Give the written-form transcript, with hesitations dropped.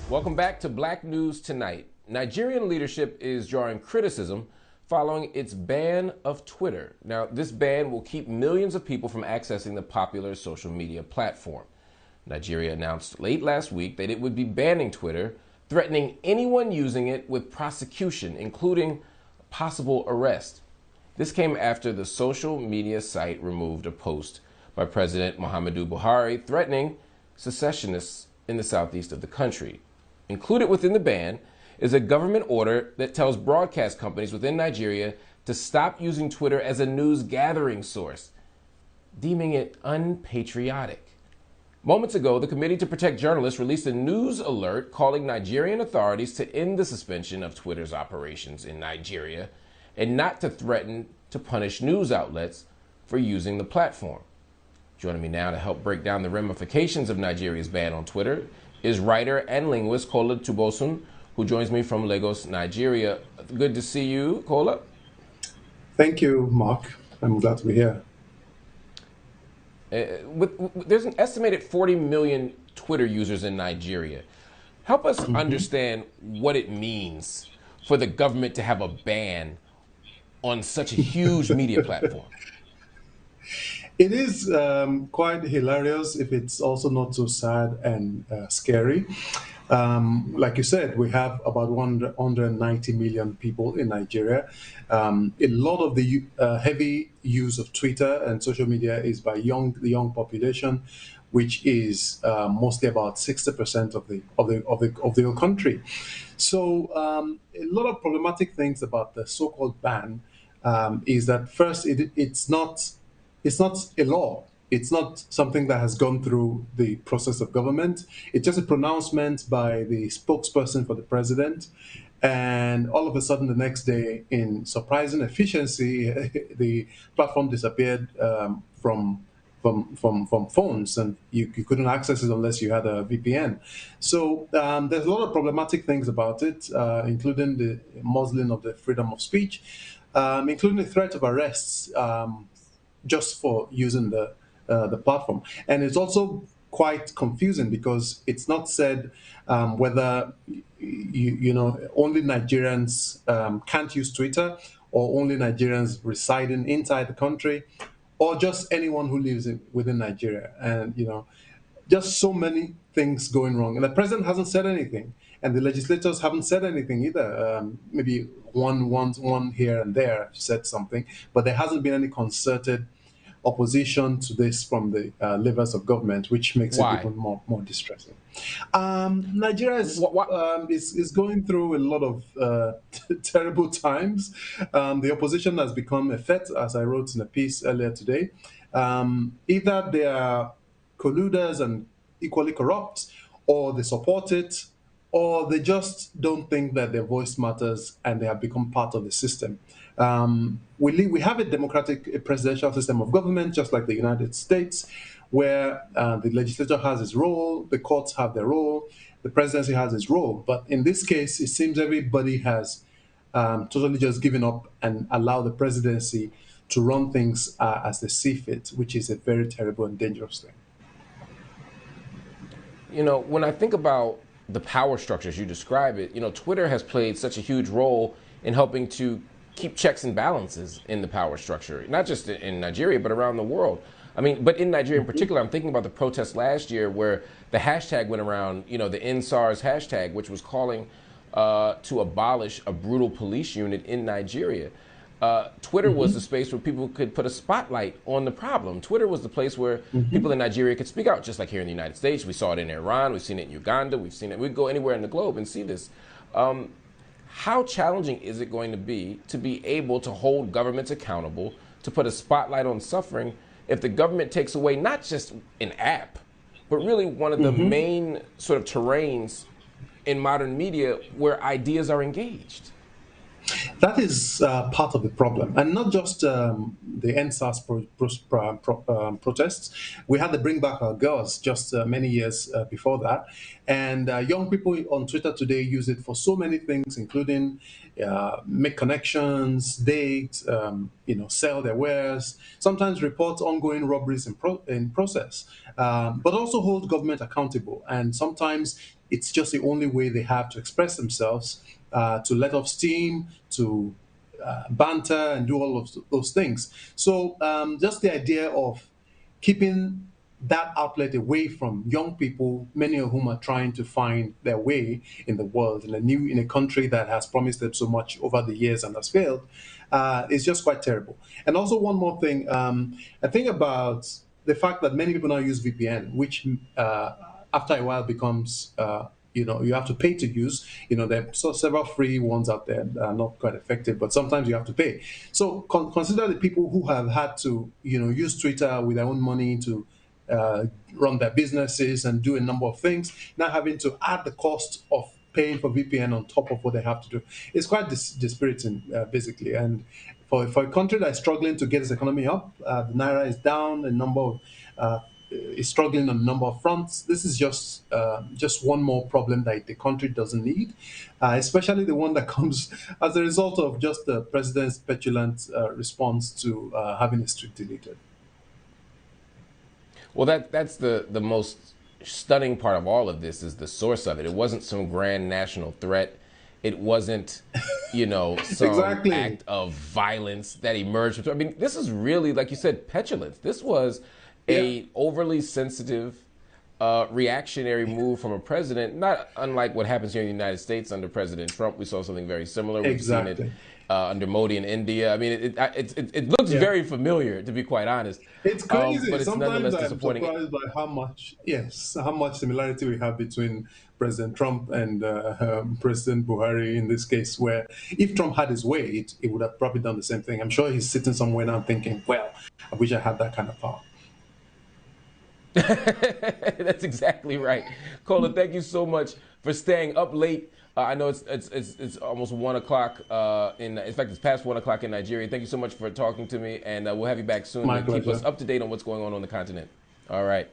Welcome back to Black News Tonight. Nigerian leadership is drawing criticism following its ban of Twitter. Now, this ban will keep millions of people from accessing the popular social media platform. Nigeria announced late last week that it would be banning Twitter, threatening anyone using it with prosecution, including possible arrest. This came after the social media site removed a post by President Muhammadu Buhari threatening secessionists in the southeast of the country. Included within the ban is a government order that tells broadcast companies within Nigeria to stop using Twitter as a news gathering source, deeming it unpatriotic. Moments ago, the Committee to Protect Journalists released a news alert calling Nigerian authorities to end the suspension of Twitter's operations in Nigeria and not to threaten to punish news outlets for using the platform. Joining me now to help break down the ramifications of Nigeria's ban on Twitter is writer and linguist Kola Tubosun, who joins me from Lagos, Nigeria. Good to see you, Kola. Thank you, Mark. I'm glad to be here. There's an estimated 40 million Twitter users in Nigeria. Help us understand what it means for the government to have a ban on such a huge media platform. It is quite hilarious if it's also not so sad and scary. Like you said, we have about 190 million people in Nigeria. A lot of the heavy use of Twitter and social media is by the young population, which is mostly about 60% of the whole country. So a lot of problematic things about the so-called ban is that first it's not a law. It's not something that has gone through the process of government. It's just a pronouncement by the spokesperson for the president. And all of a sudden, the next day, in surprising efficiency, the platform disappeared from phones, and you couldn't access it unless you had a VPN. So there's a lot of problematic things about it, including the muzzling of the freedom of speech, including the threat of arrests. Just for using the platform, and it's also quite confusing because it's not said whether only Nigerians can't use Twitter, or only Nigerians residing inside the country, or just anyone who lives within Nigeria, and just so many things going wrong. And the president hasn't said anything, and the legislators haven't said anything either. Maybe one here and there said something, but there hasn't been any concerted opposition to this from the levers of government, which makes it Why? even more distressing. Nigeria is going through a lot of terrible times. The opposition has become a threat, as I wrote in a piece earlier today. Either they are colluders and equally corrupt, or they support it, or they just don't think that their voice matters and they have become part of the system. We have a democratic presidential system of government, just like the United States, where the legislature has its role, the courts have their role, the presidency has its role. But in this case, it seems everybody has totally just given up and allowed the presidency to run things as they see fit, which is a very terrible and dangerous thing. When I think about the power structures you describe it, Twitter has played such a huge role in helping to keep checks and balances in the power structure, not just in Nigeria, but around the world. But in Nigeria in particular, I'm thinking about the protests last year where the hashtag went around, the NSARS hashtag, which was calling to abolish a brutal police unit in Nigeria. Twitter was the space where people could put a spotlight on the problem. Twitter was the place where people in Nigeria could speak out, just like here in the United States. We saw it in Iran, we've seen it in Uganda, we'd go anywhere in the globe and see this. How challenging is it going to be able to hold governments accountable, to put a spotlight on suffering, if the government takes away not just an app, but really one of the main sort of terrains in modern media where ideas are engaged? That is part of the problem, and not just the NSAS protests. We had the Bring Back Our Girls just many years before that, and young people on Twitter today use it for so many things, including make connections, date, sell their wares, sometimes report ongoing robberies in process, but also hold government accountable. And sometimes it's just the only way they have to express themselves, to let off steam, to banter, and do all of those things. So just the idea of keeping that outlet away from young people, many of whom are trying to find their way in the world in a country that has promised them so much over the years and has failed, is just quite terrible. And also one more thing, I think about the fact that many people now use VPN, which after a while becomes you have to pay to use. There are several free ones out there that are not quite effective, but sometimes you have to pay. So consider the people who have had to use Twitter with their own money to run their businesses and do a number of things, now having to add the cost of paying for VPN on top of what they have to do. It's quite dispiriting, basically. And for a country that is struggling to get its economy up, the naira is down, a number of is struggling on a number of fronts. This is just one more problem that the country doesn't need, especially the one that comes as a result of just the president's petulant response to having his tweet deleted. Well, that's the most stunning part of all of this is the source of it. It wasn't some grand national threat. It wasn't, some Exactly. act of violence that emerged. I mean, this is really, like you said, petulance. This was Yeah. a overly sensitive, reactionary move from a president, not unlike what happens here in the United States under President Trump. We saw something very similar. We've seen it Exactly. under Modi in India. I mean, it looks Yeah. very familiar, to be quite honest, It's crazy. but it's Sometimes nonetheless I'm disappointing. surprised by how much similarity we have between President Trump and President Buhari in this case, where if Trump had his way, it would have probably done the same thing. I'm sure he's sitting somewhere now thinking, well, I wish I had that kind of power. That's exactly right, Cola. Thank you so much for staying up late. I know it's almost 1 o'clock. In fact, it's past 1 o'clock in Nigeria. Thank you so much for talking to me, and we'll have you back soon My to keep us pleasure. up to date on what's going on the continent. All right.